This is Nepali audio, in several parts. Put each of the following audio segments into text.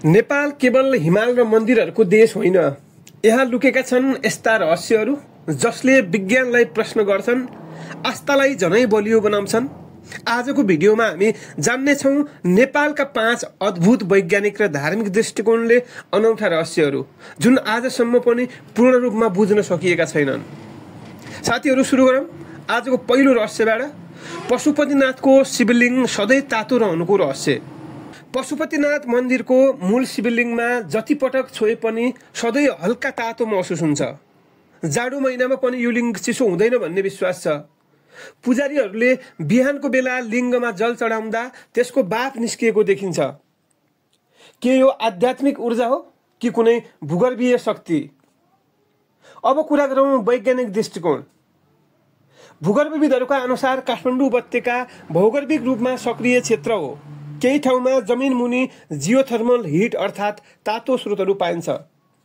नेपाल केवल हिमाल र मन्दिरहरूको देश होइन। यहाँ लुकेका छन् यस्ता रहस्यहरू जसले विज्ञानलाई प्रश्न गर्छन्, आस्थालाई झनै बलियो बनाउँछन्। आजको भिडियोमा हामी जान्नेछौँ नेपालका 5 अद्भुत वैज्ञानिक र धार्मिक दृष्टिकोणले अनौठा रहस्यहरू जुन आजसम्म पनि पूर्ण रूपमा बुझ्न सकिएका छैनन्। साथीहरू, सुरु गरौँ आजको पहिलो रहस्यबाट। पशुपतिनाथको शिवलिङ्ग सधैँ तातो रहनुको रहस्य। पशुपतिनाथ मन्दिरको मूल शिवलिङ्गमा जति पटक छोए पनि सधैँ हल्का तातो महसुस हुन्छ। जाडो महिनामा पनि यो लिङ्ग चिसो हुँदैन भन्ने विश्वास छ। पुजारीहरूले बिहानको बेला लिङ्गमा जल चढाउँदा त्यसको बाफ निस्किएको देखिन्छ। के यो आध्यात्मिक ऊर्जा हो कि कुनै भूगर्भीय शक्ति? अब कुरा गरौँ वैज्ञानिक दृष्टिकोण। भूगर्भविदहरूका अनुसार काठमाडौँ उपत्यका भौगर्भिक रूपमा सक्रिय क्षेत्र हो। केही ठाउँमा जमिन मुनि जियोथर्मल हिट अर्थात् तातो स्रोतहरू पाइन्छ,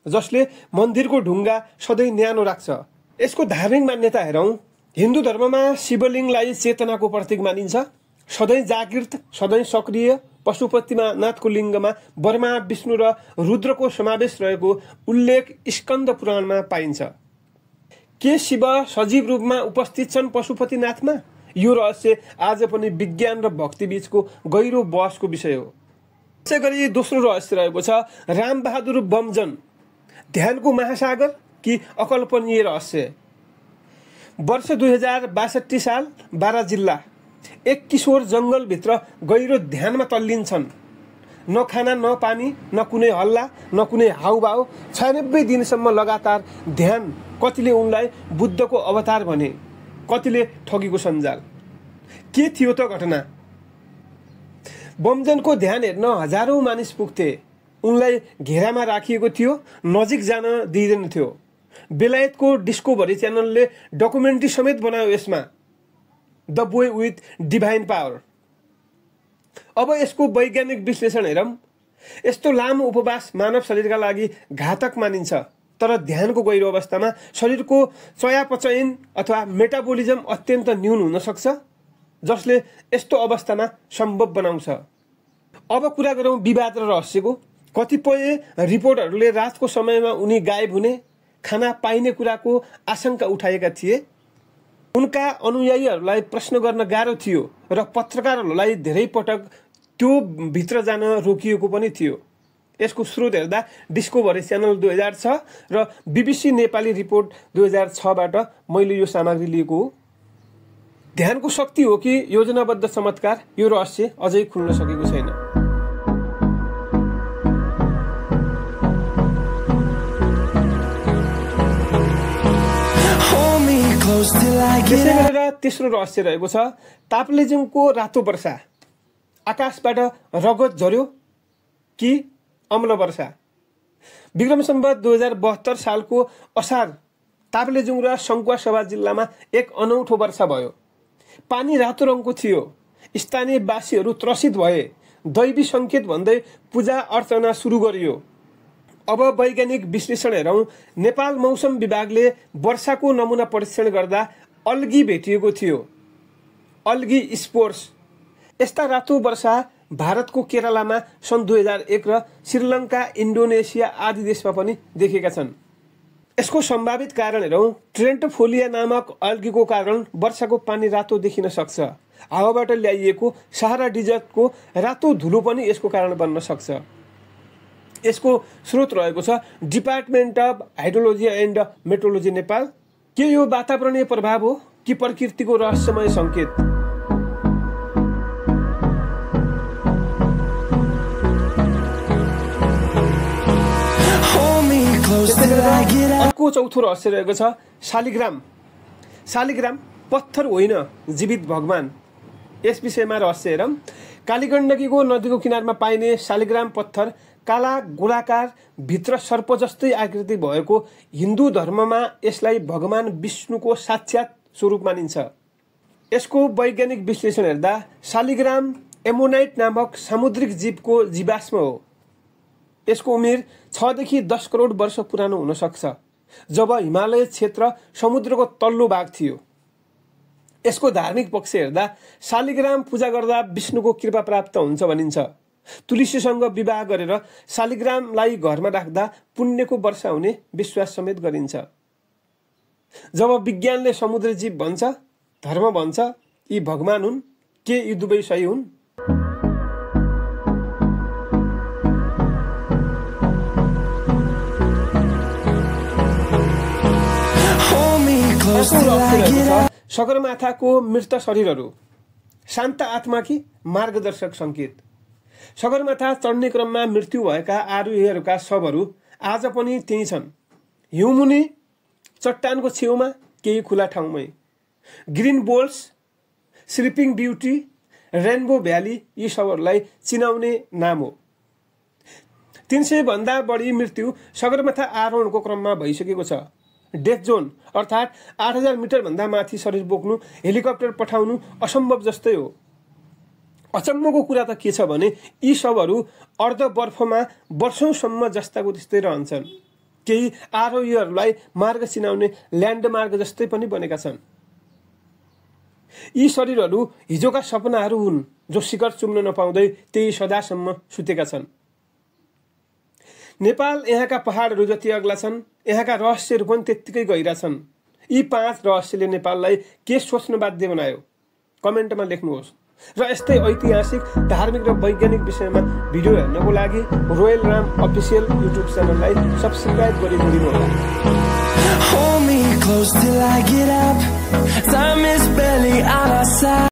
जसले मन्दिरको ढुङ्गा सधैँ न्यानो राख्छ। यसको धार्मिक मान्यता हेरौँ। हिन्दू धर्ममा शिवलिङ्गलाई चेतनाको प्रतीक मानिन्छ। सधैँ जागृत, सधैँ सक्रिय पशुपतिनाथको लिङ्गमा ब्रह्मा, विष्णु र रुद्रको समावेश रहेको उल्लेख स्कन्द पुराणमा पाइन्छ। के शिव सजीव रूपमा उपस्थित छन् पशुपतिनाथमा? यो रहस्य आज पनि विज्ञान र भक्ति बीचको गहिरो बहसको विषय हो। त्यसै गरी दोस्रो रहस्य रहेको छ रामबहादुर बमजन, ध्यानको महासागर कि अकल्पनीय रहस्य? वर्ष 2062 साल, बारा जिल्ला। एक किशोर जङ्गलभित्र गहिरो ध्यानमा तल्लिन्छन्। न खाना, न पानी, न कुनै हल्ला, न कुनै हाउभाउ। 96 दिनसम्म लगातार ध्यान। कतिले उनलाई बुद्धको अवतार भने, कतिले ठगीको सञ्जाल। के थियो त घटना? बमजनको ध्यान हेर्न हजारौं मानिस पुग्थे। उनलाई घेरामा राखिएको थियो, नजिक जान दिइँदैन थियो। बेलायतको डिस्कभरी च्यानलले डकुमेन्ट्री समेत बनायो यसमा, the boy with divine power. अब यसको वैज्ञानिक विश्लेषण हेरौँ। यस्तो लामो उपवास मानव शरीरका लागि घातक मानिन्छ, तर ध्यानको गहिरो अवस्थामा शरीरको चयापचयन अथवा मेटाबोलिजम अत्यन्त न्यून हुन सक्छ, जसले यस्तो अवस्थामा सम्भव बनाउँछ। अब कुरा गरौँ विवाद र रहस्यको। कतिपय रिपोर्टहरूले रातको समयमा उनी गायब हुने, खाना पाइने कुराको आशंका उठाएका थिए। उनका अनुयायीहरूलाई प्रश्न गर्न गाह्रो थियो र पत्रकारहरूलाई धेरै पटक त्यो भित्र जान रोकिएको पनि थियो। यसको स्रोत हेर्दा डिस्कभरी च्यानल 2006 र BBC नेपाली रिपोर्ट 2006बाट मैले यो सामग्री लिएको हो। ध्यानको शक्ति हो कि योजनाबद्ध चमत्कार? यो रहस्य अझै खुल्न सकेको छैन। त्यसै गरेर तेस्रो रहस्य रहेको छ ताप्लेजुङको रातो वर्षा। आकाशबाट रगत झर्यो कि अम्ल वर्षा? विक्रम सम्वत 2072 सालको असार ताप्लेजुङ र सङ्खुवासभा जिल्लामा एक अनौठो वर्षा भयो। पानी रातो रङको थियो। स्थानीयवासीहरू त्रसित भए। दैवी सङ्केत भन्दै पूजा अर्चना सुरु गरियो। अब वैज्ञानिक विश्लेषण हेरौँ। नेपाल मौसम विभागले वर्षाको नमुना परीक्षण गर्दा अल्गी भेटिएको थियो, अल्गी स्पोर्स। यस्ता रातो वर्षा भारतको केरलामा सन् 2001 र श्रीलङ्का, इन्डोनेसिया आदि देशमा पनि देखेका छन्। यसको सम्भावित कारण हेरौँ। ट्रेन्टफोलिया नामक अल्गीको कारण वर्षाको पानी रातो देखिन सक्छ। हावाबाट ल्याइएको सहारा डिजर्टको रातो धुलो पनि यसको कारण बन्न सक्छ। यसको स्रोत रहेको छ department of hydrology and metrology Nepal. के यो वातावरणीय प्रभाव हो कि प्रकृतिको रहस्यमय सङ्केत? अर्को चौथो रहस्य रहेको छ शालिग्राम। शालिग्राम पत्थर होइन, जीवित भगवान। यस विषयमा रहस्य हेरौँ। कालीगण्डकीको नदीको किनारमा पाइने शालिग्राम पत्थर काला, गोलाकार, भित्र सर्प जस्तै आकृति भएको हिन्दू धर्ममा यसलाई भगवान विष्णुको साक्षात स्वरूप मानिन्छ। यसको वैज्ञानिक विश्लेषण हेर्दा शालिग्राम एमोनाइट नामक सामुद्रिक जीवको जीवाश्म हो। यसको उमेर 6 देखि 10 करोड वर्ष पुरानो हुन सक्छ, जब हिमालय क्षेत्र समुद्रको तल्लो भाग थियो। यसको धार्मिक पक्ष हेर्दा शालिग्राम पूजा गर्दा विष्णुको कृपा प्राप्त हुन्छ भनिन्छ। तुलसीसँग विवाह गरेर शालिग्रामलाई घरमा राख्दा पुण्यको वर्षा हुने विश्वास समेत गरिन्छ। जब विज्ञानले समुद्र जीव भन्छ, धर्म भन्छ, यी भगवान हुन्, के यी दुवै सही हुन्? सगरमाथाको मृत शरीरहरू शान्त आत्मा कि मार्गदर्शक संकेत। सगरमाथा चढ्ने क्रममा मृत्यु भएका आरोहीहरूका शवहरू आज पनि त्यही छन्, हिउँमुनि चट्टानको छेउमा, केही खुला ठाउँमै। Green Boots, Sleeping Beauty, Rainbow Valley यी शवहरूलाई चिनाउने नाम हो। 300 भन्दा बढी मृत्यु सगरमाथा आरोहणको क्रममा भइसकेको छ। डेथ जोन अर्थात् 8000 मिटर भन्दा माथि शरीर बोक्नु, हेलिकप्टर पठाउनु असम्भव जस्तै हो। अचम्मको कुरा त के छ भने यी शवहरू अर्ध बर्फमा वर्षौंसम्म जस्ताको त्यस्तै रहन्छन्। केही आरोहीहरूलाई मार्ग चिनाउने ल्यान्डमार्क जस्तै पनि बनेका छन्। यी शरीरहरू हिजोका सपनाहरू हुन् जो शिखर चुम्न नपाउँदै त्यही सदासम्म सुतेका छन्। नेपाल यहाँका पहाडहरू जति अग्ला छन्, यहाँका रहस्यहरू पनि त्यत्तिकै गहिरा छन्। यी 5 रहस्यले नेपाललाई के सोच्न बाध्य बनायो? कमेन्टमा लेख्नुहोस्। र यस्तै ऐतिहासिक, धार्मिक र वैज्ञानिक विषयमा भिडियो हेर्नको लागि रोयल राम अफिसियल युट्युब च्यानललाई सब्स्क्राइब गरिदिनुहोला।